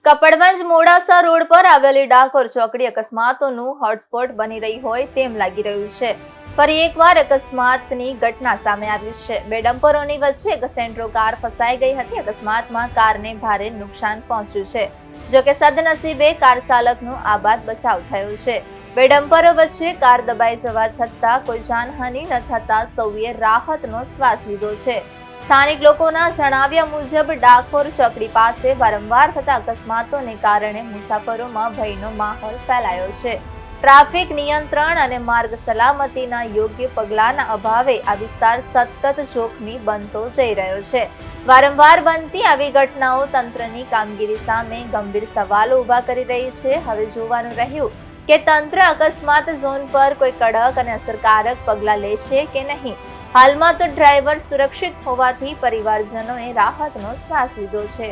Kapadvanj Modasa road પર આવેલી ડાકોર ચોકડી અકસ્માતોનું હોટસ્પોટ બની રહી હોય તેમ લાગી રહ્યું છે। ફરી એકવાર અકસ્માતની ઘટના સામે આવી છે। બે ડમ્પરોની વચ્ચે એક સેન્ટ્રો કાર ફસાઈ ગઈ હતી। અકસ્માતમાં કારને ભારે નુકસાન પહોંચ્યું છે, જો કે સદનસીબે કાર ચાલકનો આબાદ બચાવ થયો છે। બે ડમ્પરો વચ્ચે કાર દબાઈ જવા છતાં કોઈ જાનહાનિ ન થતા સૌએ રાહતનો શ્વાસ લીધો છે। સ્થાનિક લોકોના જણાવ્યા મુજબ ડાકોર ચોકડી પાસે વારંવાર થતા અકસ્માતોને કારણે મુસાફરોમાં ભયનો માહોલ ફેલાયો છે। ટ્રાફિક નિયંત્રણ અને માર્ગ સલામતીના યોગ્ય પગલાંના અભાવે આ વિસ્તાર સતત જોખમી બનતો જઈ રહ્યો છે। વારંવાર બનતી આવી ઘટનાઓ તંત્રની કામગીરી સામે ગંભીર સવાલો ઊભા કરી રહી છે। હવે જોવાનું રહ્યું કે તંત્ર અકસ્માત ઝોન પર કોઈ કડક અને અસરકારક પગલાં લેશે કે નહીં। હાલમાં તો ડ્રાઈવર સુરક્ષિત હોવાથી પરિવારજનોએ રાહતનો શ્વાસ લીધો છે।